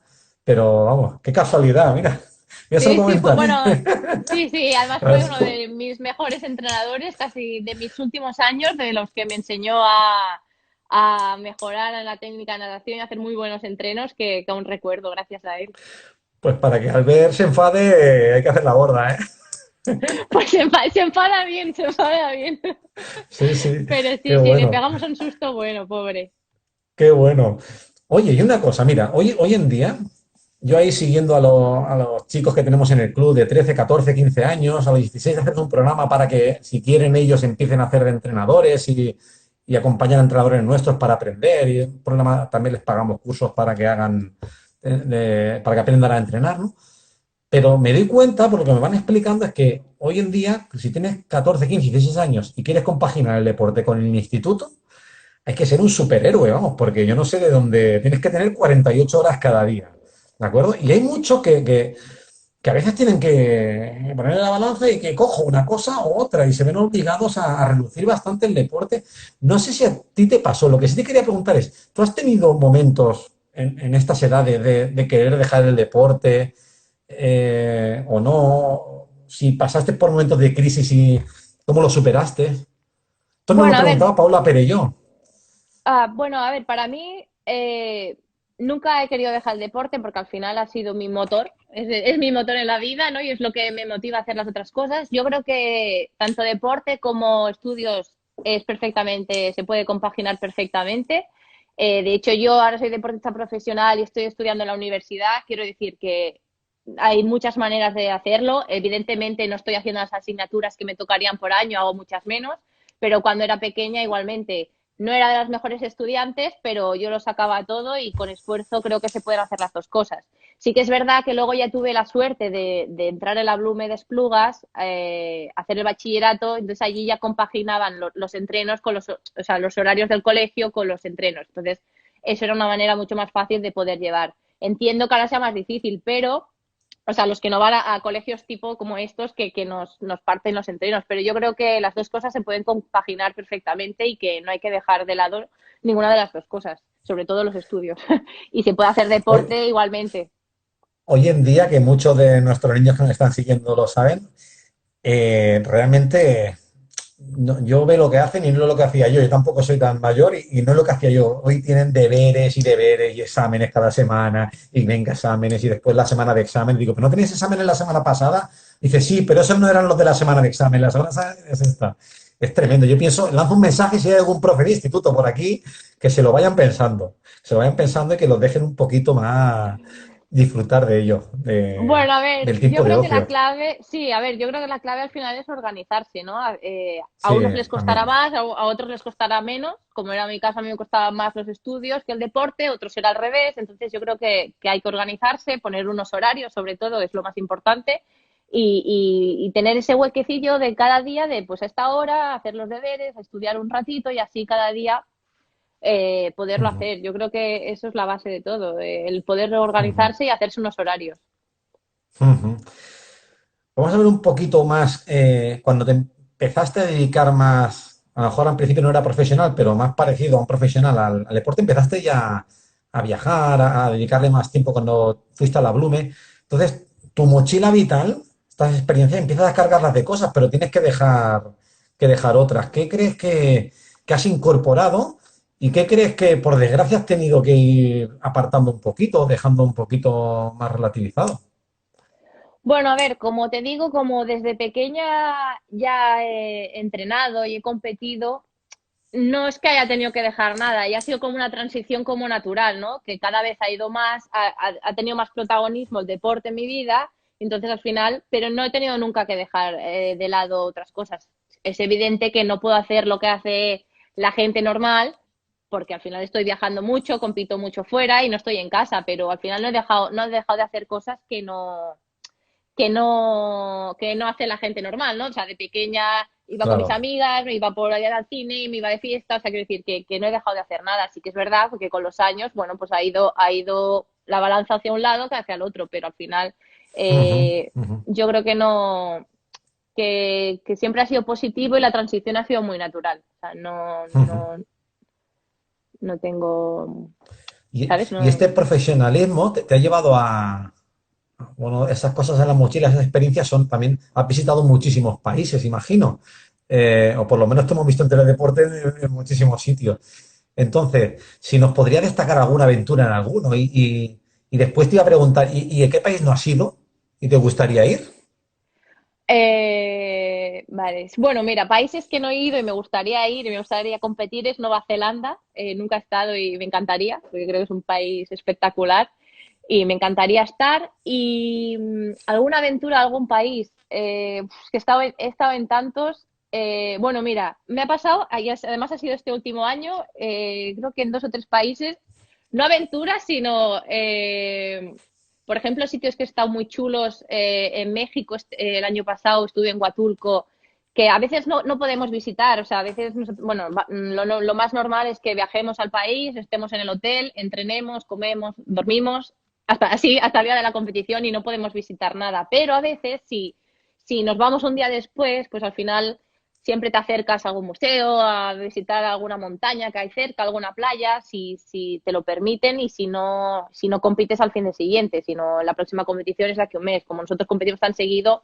pero vamos, qué casualidad, mira, mira solo sí, sí, fue comentar. bueno. Sí, sí, además fue uno de mis mejores entrenadores, casi de mis últimos años, de los que me enseñó a mejorar en la técnica de natación y a hacer muy buenos entrenos que aún recuerdo gracias a él. Pues para que Albert se enfade hay que hacer la gorda, ¿eh? Pues se enfada bien, se enfada bien. Sí, sí, Pero qué sí, sí, le bueno. pegamos un susto bueno, pobre. Qué bueno. Oye, y una cosa, mira, hoy en día, yo ahí siguiendo a los chicos que tenemos en el club de 13, 14, 15 años, a los 16, haciendo un programa para que, si quieren, ellos empiecen a hacer de entrenadores y acompañar a entrenadores nuestros para aprender. Y un programa, también les pagamos cursos para que hagan, para que aprendan a entrenar, ¿no? Pero me doy cuenta, por lo que me van explicando, es que hoy en día, si tienes 14, 15, 16 años y quieres compaginar el deporte con el instituto, hay que ser un superhéroe, vamos, porque yo no sé de dónde tienes que tener 48 horas cada día, ¿de acuerdo? Y hay muchos que a veces tienen que poner en la balanza y que cojo una cosa u otra y se ven obligados a reducir bastante el deporte. No sé si a ti te pasó, lo que sí te quería preguntar es, ¿tú has tenido momentos en estas edades de querer dejar el deporte o no? Si pasaste por momentos de crisis y cómo lo superaste. Esto nos lo Bueno, a ver, preguntaba Paula Perelló. bueno, a ver, para mí nunca he querido dejar el deporte porque al final ha sido mi motor, es mi motor en la vida, ¿no? Y es lo que me motiva a hacer las otras cosas. Yo creo que tanto deporte como estudios es perfectamente, se puede compaginar perfectamente. De hecho, yo ahora soy deportista profesional y estoy estudiando en la universidad. Quiero decir que hay muchas maneras de hacerlo. Evidentemente no estoy haciendo las asignaturas que me tocarían por año, hago muchas menos, pero cuando era pequeña igualmente no era de las mejores estudiantes, pero yo lo sacaba todo y con esfuerzo creo que se pueden hacer las dos cosas. Sí que es verdad que luego ya tuve la suerte de entrar en la Blume de Esplugas, hacer el bachillerato, entonces allí ya compaginaban los entrenos con o sea, los horarios del colegio con los entrenos. Entonces, eso era una manera mucho más fácil de poder llevar. Entiendo que ahora sea más difícil, pero o sea, los que no van a colegios tipo como estos que nos parten los entrenos. Pero yo creo que las dos cosas se pueden compaginar perfectamente y que no hay que dejar de lado ninguna de las dos cosas, sobre todo los estudios. Y se puede hacer Hoy, deporte igualmente. hoy en día, que muchos de nuestros niños que nos están siguiendo lo saben, realmente yo veo lo que hacen y no es lo que hacía yo. Yo tampoco soy tan mayor y no es lo que hacía yo. Hoy tienen deberes y deberes y exámenes cada semana y venga exámenes y después la semana de examen. Digo, ¿pero no tenéis exámenes la semana pasada? Dice, sí, pero esos no eran los de la semana de examen. La semana es esta. Es tremendo. Yo pienso, lanzo un mensaje si hay algún profe de instituto por aquí, que se lo vayan pensando. Se lo vayan pensando y que los dejen un poquito más disfrutar de ello, Bueno, a ver, del yo tiempo de creo que la ocio. clave, sí, a ver, yo creo que la clave al final es organizarse, ¿no? A Sí, unos les costará también. más, a otros les costará menos, como era mi caso, a mí me costaban más los estudios que el deporte, otros era al revés, entonces yo creo que hay que organizarse, poner unos horarios, sobre todo, es lo más importante, y tener ese huequecillo de cada día, de pues a esta hora, hacer los deberes, estudiar un ratito y así cada día poderlo Ujú, hacer. Yo creo que eso es la base de todo, el poder ujú, organizarse y hacerse unos horarios. ujú. Vamos a ver un poquito más, cuando te empezaste a dedicar más, a lo mejor al principio no era profesional, pero más parecido a un profesional al deporte, empezaste ya a viajar, a dedicarle más tiempo cuando fuiste a la Blume. Entonces, tu mochila vital, estas experiencias, empiezas a descargarlas de cosas, pero tienes que dejar otras. ¿Qué crees que has incorporado y qué crees que por desgracia has tenido que ir apartando un poquito, dejando un poquito más relativizado? Bueno, a ver, como te digo, como desde pequeña ya he entrenado y he competido, no es que haya tenido que dejar nada, y ha sido como una transición como natural, ¿no? Que cada vez ha ido más, ha tenido más protagonismo el deporte en mi vida, entonces al final, pero no he tenido nunca que dejar de lado otras cosas. Es evidente que no puedo hacer lo que hace la gente normal, porque al final estoy viajando mucho, compito mucho fuera y no estoy en casa, pero al final no he dejado de hacer cosas que no hace la gente normal, ¿no? O sea, de pequeña iba con mis Claro. amigas, me iba por allá al cine y me iba de fiesta, o sea, quiero decir que no he dejado de hacer nada. Así que es verdad porque con los años, bueno, pues ha ido la balanza hacia un lado que hacia el otro, pero al final Ujú, Eh, ujú. yo creo que no, que siempre ha sido positivo y la transición ha sido muy natural. O sea, Ujú. no tengo, ¿sabes? Y No. este profesionalismo te ha llevado bueno, esas cosas en la mochila, esas experiencias son también, has visitado muchísimos países, imagino. O por lo menos te hemos visto en teledeporte en muchísimos sitios. Entonces, si nos podría destacar alguna aventura en alguno y después te iba a preguntar, ¿y en qué país no has ido y te gustaría ir? Vale, bueno, mira, países que no he ido y me gustaría ir y me gustaría competir es Nueva Zelanda. Nunca he estado y me encantaría, porque creo que es un país espectacular y me encantaría estar. Y alguna aventura, algún país, que he estado en tantos. Bueno, mira, me ha pasado, además ha sido este último año, creo que en 2 o 3 países, no aventuras, sino por ejemplo, sitios que he estado muy chulos. En México, el año pasado estuve en Huatulco, que a veces no podemos visitar. O sea, a veces, bueno, lo más normal es que viajemos al país, estemos en el hotel, entrenemos, comemos, dormimos, hasta el día de la competición y no podemos visitar nada. Pero a veces, si nos vamos un día después, pues al final siempre te acercas a algún museo, a visitar alguna montaña que hay cerca, alguna playa, si te lo permiten y si no compites al fin de siguiente, sino la próxima competición es la que un mes. Como nosotros competimos tan seguido,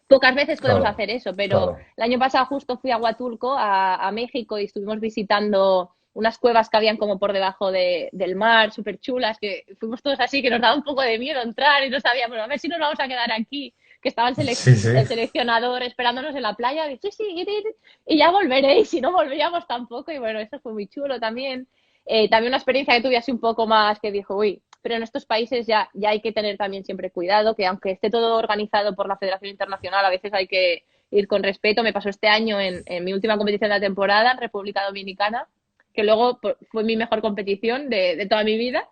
pocas veces podemos Claro, hacer eso, pero claro. el año pasado justo fui a Huatulco, a México, y estuvimos visitando unas cuevas que habían como por debajo del mar, súper chulas, que fuimos todos así, que nos daba un poco de miedo entrar y no sabíamos, a ver si nos vamos a quedar aquí, que estaba Sí, sí. el seleccionador esperándonos en la playa, y sí, sí, y ya volveréis, y no volveríamos tampoco, y bueno, eso fue muy chulo también. También una experiencia que tuve así un poco más que dijo, uy, pero en estos países ya hay que tener también siempre cuidado, que aunque esté todo organizado por la Federación Internacional, a veces hay que ir con respeto. Me pasó este año en mi última competición de la temporada en República Dominicana, que luego fue mi mejor competición de toda mi vida.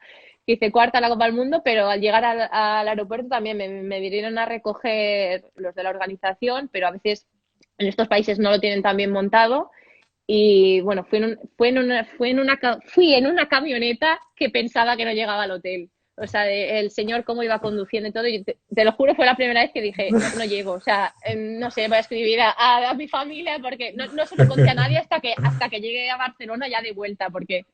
Hice cuarta en la Copa del Mundo, pero al llegar al aeropuerto también me vinieron a recoger los de la organización, pero a veces en estos países no lo tienen tan bien montado. Y bueno, fui en una camioneta que pensaba que no llegaba al hotel. O sea, el señor cómo iba conduciendo y todo. Y te lo juro, fue la primera vez que dije, no, no llego. O sea, no sé, voy a escribir a mi familia porque no se lo conté a nadie hasta que llegué a Barcelona ya de vuelta, porque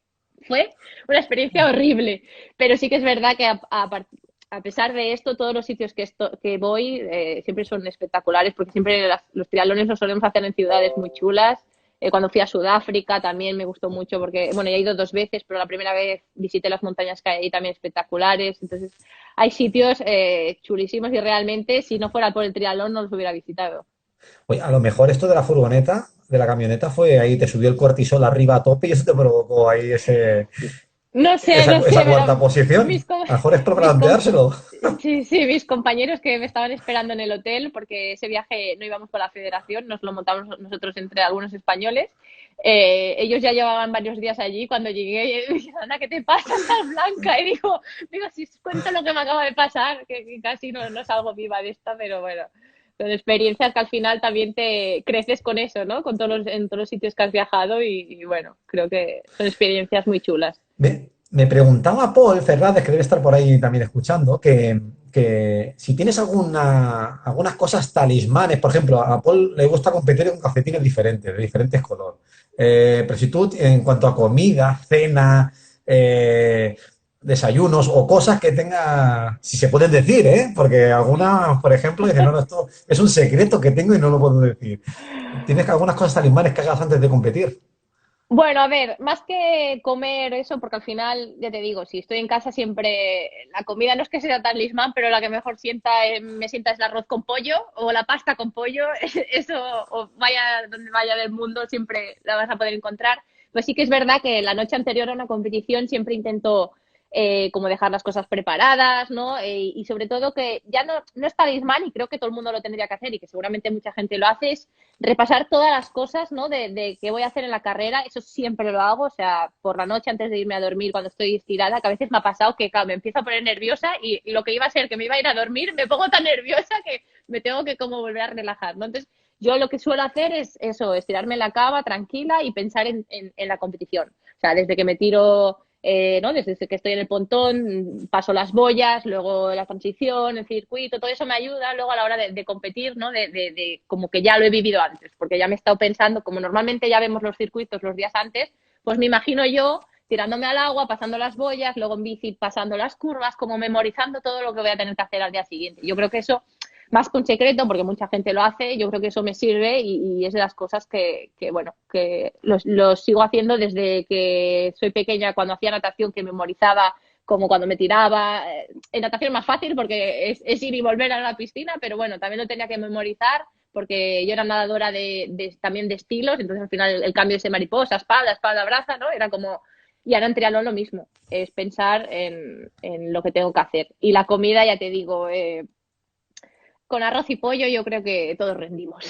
fue una experiencia horrible. Pero sí que es verdad que a pesar de esto, todos los sitios que voy siempre son espectaculares, porque siempre los triatlones los solemos hacer en ciudades muy chulas. Cuando fui a Sudáfrica también me gustó mucho porque, bueno, ya he ido 2 veces, pero la primera vez visité las montañas que hay ahí también espectaculares. Entonces, hay sitios chulísimos y realmente, si no fuera por el triatlón, no los hubiera visitado. Oye, a lo mejor esto de la furgoneta, de la camioneta, fue ahí, te subió el cortisol arriba a tope y eso te provocó ahí No sé, no esa sé, cuarta pero posición. mis, com- A lo mejor es para mis, com- planteárselo. sí, sí, mis compañeros que me estaban esperando en el hotel, porque ese viaje no íbamos con la federación, nos lo montamos nosotros entre algunos españoles. Ellos ya llevaban varios días allí. Cuando llegué, y me dijeron, Ana, ¿qué te pasa? Estás blanca. Y digo, si os cuento lo que me acaba de pasar, que casi no salgo viva de esta, pero bueno, son experiencias que al final también te creces con eso, ¿no? En todos los sitios que has viajado y bueno, creo que son experiencias muy chulas. Me preguntaba Paul Fernández, que debe estar por ahí también escuchando, que si tienes algunas cosas talismanes, por ejemplo, a Paul le gusta competir con calcetines diferentes, de diferentes colores. Pero si tú, en cuanto a comida, cena, desayunos o cosas que tenga, si se pueden decir, ¿eh? Porque algunas, por ejemplo, dicen, no, no, esto es un secreto que tengo y no lo puedo decir. ¿Tienes algunas cosas talismanes que hagas antes de competir? Bueno, a ver, más que comer eso, porque al final, ya te digo, si estoy en casa siempre, la comida no es que sea talismán, pero la que mejor me sienta es el arroz con pollo o la pasta con pollo. Eso, o vaya donde vaya del mundo, siempre la vas a poder encontrar. Pues sí que es verdad que la noche anterior a una competición siempre intento como dejar las cosas preparadas, ¿no? Y sobre todo que ya no es talismán, y creo que todo el mundo lo tendría que hacer y que seguramente mucha gente lo hace, es repasar todas las cosas, ¿no? De qué voy a hacer en la carrera. Eso siempre lo hago, o sea, por la noche antes de irme a dormir, cuando estoy estirada, que a veces me ha pasado que, claro, me empiezo a poner nerviosa y lo que iba a ser que me iba a ir a dormir, me pongo tan nerviosa que me tengo que como volver a relajar, ¿no? Entonces, yo lo que suelo hacer es eso, estirarme en la cama tranquila y pensar en la competición. O sea, desde que me tiro ¿no? Desde que estoy en el pontón, paso las boyas, luego la transición, el circuito, todo eso me ayuda luego a la hora de competir, ¿no? Como que ya lo he vivido antes, porque ya me he estado pensando, como normalmente ya vemos los circuitos los días antes, pues me imagino yo tirándome al agua, pasando las boyas, luego en bici pasando las curvas, como memorizando todo lo que voy a tener que hacer al día siguiente. Yo creo que eso, más que un secreto, porque mucha gente lo hace, yo creo que eso me sirve y es de las cosas bueno, que los sigo haciendo desde que soy pequeña, cuando hacía natación, que memorizaba como cuando me tiraba. En natación es más fácil porque es ir y volver a la piscina, pero bueno, también lo tenía que memorizar porque yo era nadadora también de estilos, entonces al final el cambio de mariposa, espalda, espalda, braza, ¿no? Era como... Y ahora en triatlón lo mismo, es pensar en lo que tengo que hacer. Y la comida, ya te digo, con arroz y pollo yo creo que todos rendimos.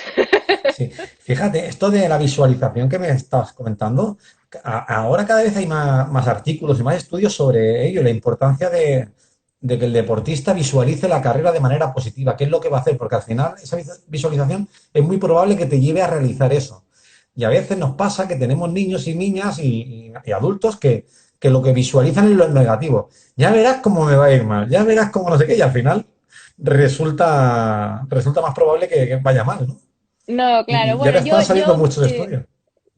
Sí, fíjate, esto de la visualización que me estabas comentando, ahora cada vez hay más artículos y más estudios sobre ello, la importancia de que el deportista visualice la carrera de manera positiva, qué es lo que va a hacer, porque al final esa visualización es muy probable que te lleve a realizar eso. Y a veces nos pasa que tenemos niños y niñas y adultos que lo que visualizan es lo negativo. Ya verás cómo me va a ir mal, ya verás cómo no sé qué, y al final resulta más probable que vaya mal, ¿no? No, claro, Y bueno, ahora están saliendo yo muchos sí. estudios.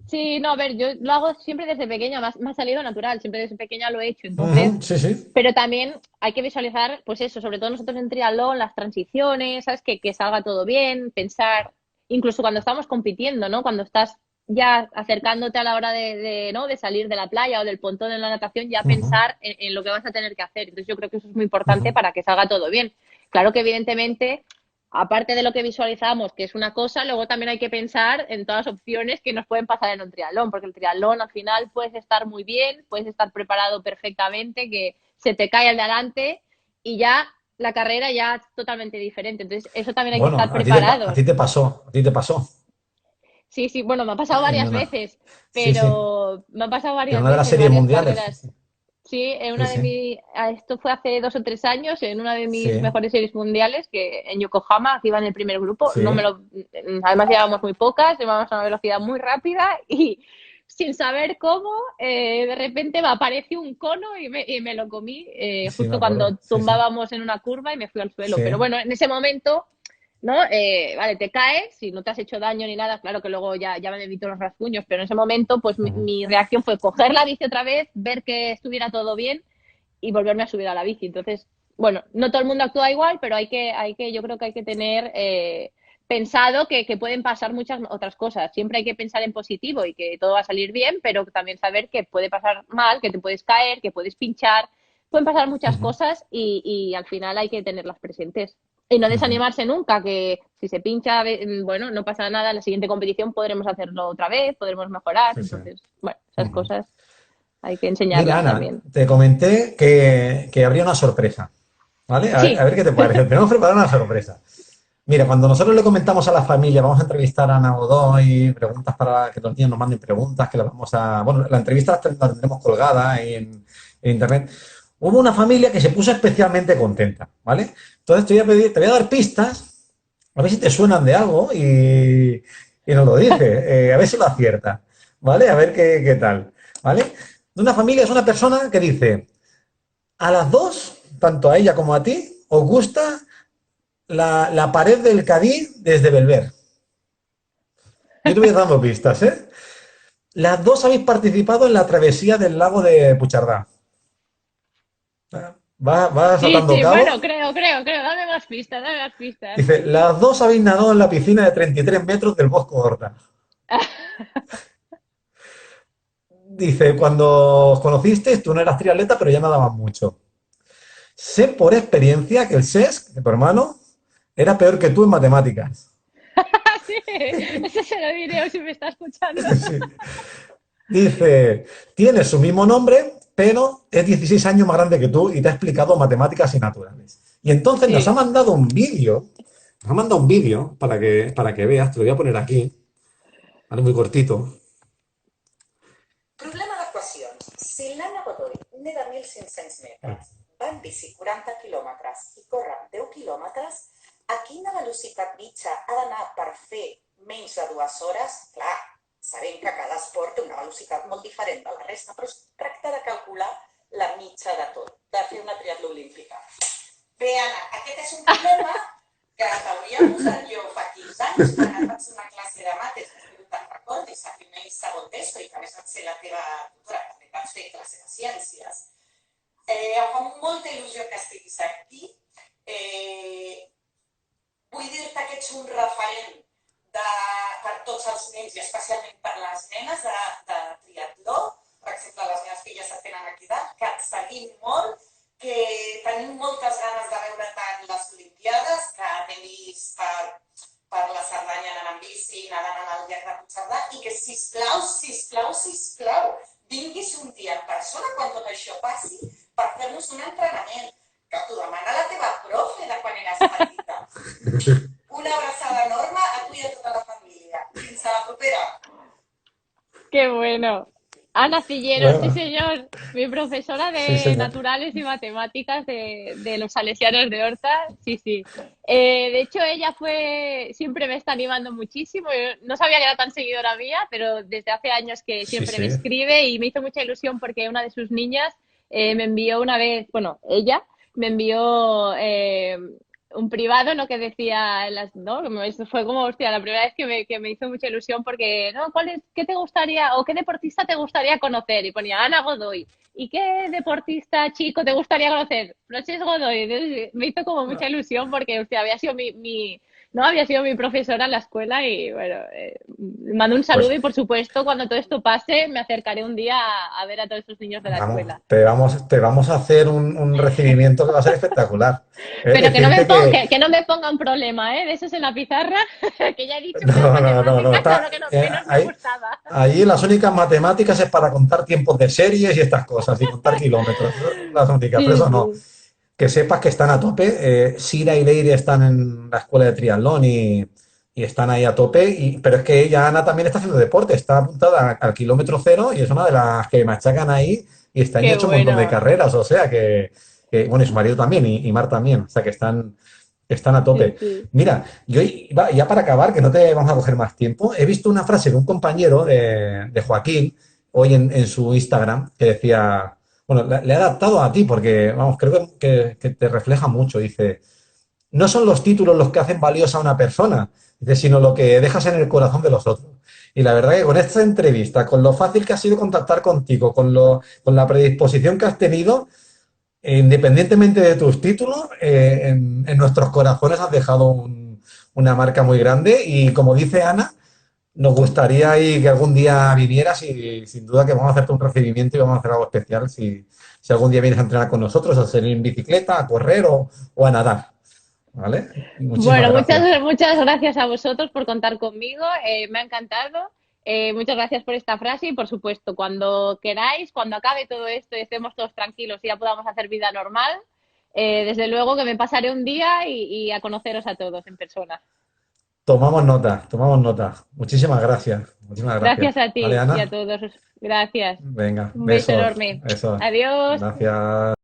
Sí, no, a ver, yo lo hago siempre desde pequeña, me ha salido natural, siempre desde pequeña lo he hecho, entonces, Ujú, sí, sí. pero también hay que visualizar, pues eso, sobre todo nosotros en triatlón, las transiciones, ¿sabes? Que salga todo bien, pensar, incluso cuando estamos compitiendo, ¿no? Cuando estás ya acercándote a la hora ¿no? De salir de la playa o del pontón en la natación, ya Ujú, pensar en lo que vas a tener que hacer. Entonces yo creo que eso es muy importante ujú, para que salga todo bien. Claro que evidentemente aparte de lo que visualizamos, que es una cosa, luego también hay que pensar en todas las opciones que nos pueden pasar en un triatlón, porque el triatlón al final puedes estar muy bien, puedes estar preparado perfectamente, que se te cae el de adelante y ya la carrera ya es totalmente diferente. Entonces, eso también hay que bueno, estar a preparados. ti te pasó, a ti te pasó. Sí, sí, bueno, me ha pasado En varias una, veces, sí, sí. pero me ha pasado En varias una de las veces, series varias mundiales. Sí, carreras. sí. Sí, en Sí, una de sí. esto fue hace 2 o 3 años, en una de mis Sí, mejores series mundiales, que en Yokohama, que iba en el primer grupo, no me sí. lo, además llevábamos muy pocas, llevábamos a una velocidad muy rápida y sin saber cómo, de repente me apareció un cono y me lo comí Sí, me justo cuando acuerdo. Sí, sí. tumbábamos en una curva y me fui al suelo. Sí. Pero bueno, en ese momento ¿no? Vale, te caes, si no te has hecho daño ni nada, claro que luego ya me evito los rasguños, pero en ese momento, pues Ujú, mi reacción fue coger la bici otra vez, ver que estuviera todo bien y volverme a subir a la bici. Entonces, bueno, no todo el mundo actúa igual, pero yo creo que hay que tener pensado que pueden pasar muchas otras cosas. Siempre hay que pensar en positivo y que todo va a salir bien, pero también saber que puede pasar mal, que te puedes caer, que puedes pinchar, pueden pasar muchas ujú, cosas y al final hay que tenerlas presentes. Y no ujú. desanimarse nunca, que si se pincha, bueno, no pasa nada, en la siguiente competición podremos hacerlo otra vez, podremos mejorar. Sí, sí. Entonces, bueno, esas Ujú. cosas hay que Mira, enseñarlas Ana, también. te comenté que habría una sorpresa, ¿vale? A Sí, ver qué te parece. Tenemos preparada una sorpresa. Mira, cuando nosotros le comentamos a la familia, vamos a entrevistar a Ana Godoy, preguntas para que los niños nos manden preguntas, que las vamos a... Bueno, la entrevista la tendremos colgada ahí en internet. Hubo una familia que se puso especialmente contenta, ¿vale? Entonces te voy a dar pistas, a ver si te suenan de algo y nos lo dice, a ver si lo acierta, ¿vale? A ver qué tal, ¿vale? De una familia es una persona que dice, a las dos, tanto a ella como a ti, os gusta la pared del Cadí desde Belver. Yo te voy dando pistas, ¿eh? Las dos habéis participado en la travesía del lago de Puchardá. Vas sí, atando sí, cabos. bueno, creo, dame más pistas, dame más pistas. Dice, las dos habéis nadado en la piscina de 33 metros del Bosco Horta. Dice, cuando os conocisteis, tú no eras triatleta, pero ya nadabas mucho. Sé por experiencia que el SESC, que tu hermano, era peor que tú en matemáticas. Sí, eso se lo diré si me está escuchando. Sí. Dice, tiene su mismo nombre, pero es 16 años más grande que tú y te ha explicado matemáticas y naturales. Y entonces nos ha Sí, mandado un vídeo, para que veas, te lo voy a poner aquí, ¿vale? Muy cortito. Problema d'equacions. Si l'Anna Godoy neda 1.500 metres, va en bici 40 quilòmetres i corre 10 quilòmetres, a quina velocitat mitja ha d'anar per fer menys de 2 hores? Clar, sabem que cada esport té una velocitat molt diferent de la resta, però es tracta de calcular la mitja de tot, de fer una triatló olímpica. Bé, Anna, aquest és un problema que t'hauria posat jo fa 15 anys, quan et vaig una classe de mates, que espero te'n recordis, a primer i segon d'ESO, i que a més vaig ser la teva tutora, que també vaig fer classe de ciències. Em fa molta il·lusió que estiguis aquí. Vull dir-te que ets un referent per tots els nens i especialment per les nenes de triatló, per exemple, les meves filles et tenen aquí dalt, que et seguim molt, que tenim moltes ganes de veure tant les Olimpiades, que t'he vist per la Cerdanya anant en bici, nedant en el llac de Puigcerdà, i que sisplau, vinguis un dia en persona quan tot això passi per fer-nos un entrenament, que t'ho demana la teva profe de quan eres petita. Una abraçada enorme a tu i a tota la família. Fins a la propera. Qué bueno. Ana Cilleros, sí Bueno, señor, mi profesora sí, de señor. naturales y matemáticas de los salesianos de Horta, sí, sí. De hecho, ella siempre me está animando muchísimo. Yo no sabía que era tan seguidora mía, pero desde hace años que Sí, siempre me sí. escribe y me hizo mucha ilusión porque una de sus niñas me envió una vez, bueno, ella me envió un privado, ¿no? Que decía, ¿no? Eso fue como, hostia, la primera vez que me hizo mucha ilusión porque, ¿no? ¿Qué te gustaría o qué deportista te gustaría conocer? Y ponía Ana Godoy. ¿Y qué deportista chico te gustaría conocer? Frances Godoy. Entonces, me hizo como mucha ilusión porque, hostia, no había sido mi profesora en la escuela y, bueno, mando un saludo Pues y, por supuesto, cuando todo esto pase, me acercaré un día a ver a todos esos niños de la vamos, escuela. te vamos a hacer un recibimiento que va a ser espectacular. Es Pero decirte que que no me ponga un problema, ¿eh? De esos en la pizarra, que ya he dicho que las no, no, no, no. matemáticas era lo que menos me gustaba. Ahí las únicas matemáticas es para contar tiempos de series y estas cosas, y contar kilómetros. Esas son las únicas, pero Sí, eso no. sí. Que sepas que están a tope. Sira y Leire están en la escuela de triatlón y están ahí a tope. Pero es que ella, Ana, también está haciendo deporte, está apuntada al kilómetro cero y es una de las que machacan ahí y este año ha Qué hecho un montón de bueno. carreras. O sea bueno, y su marido también y Mar también. O sea que están a Sí, tope. sí. Mira, ya para acabar, que no te vamos a coger más tiempo, he visto una frase de un compañero de Joaquín hoy en su Instagram que decía, bueno, le he adaptado a ti porque, vamos, creo que te refleja mucho. Dice, no son los títulos los que hacen valiosa a una persona, dice, sino lo que dejas en el corazón de los otros. Y la verdad que con esta entrevista, con lo fácil que ha sido contactar contigo, con la predisposición que has tenido, independientemente de tus títulos, en nuestros corazones has dejado una marca muy grande y como dice Ana, nos gustaría ahí que algún día vinieras y sin duda que vamos a hacerte un recibimiento y vamos a hacer algo especial si algún día vienes a entrenar con nosotros, a salir en bicicleta, a correr o a nadar. ¿Vale? Muchísimas Bueno, gracias. muchas gracias a vosotros por contar conmigo. Me ha encantado. Muchas gracias por esta frase y, por supuesto, cuando queráis, cuando acabe todo esto y estemos todos tranquilos y ya podamos hacer vida normal, desde luego que me pasaré un día y a conoceros a todos en persona. Tomamos nota, tomamos nota. Muchísimas gracias. Muchísimas gracias. Gracias a ¿Vale, ti y a Ana? todos. Gracias. Venga, Un beso besos, enorme. besos. Adiós. Gracias.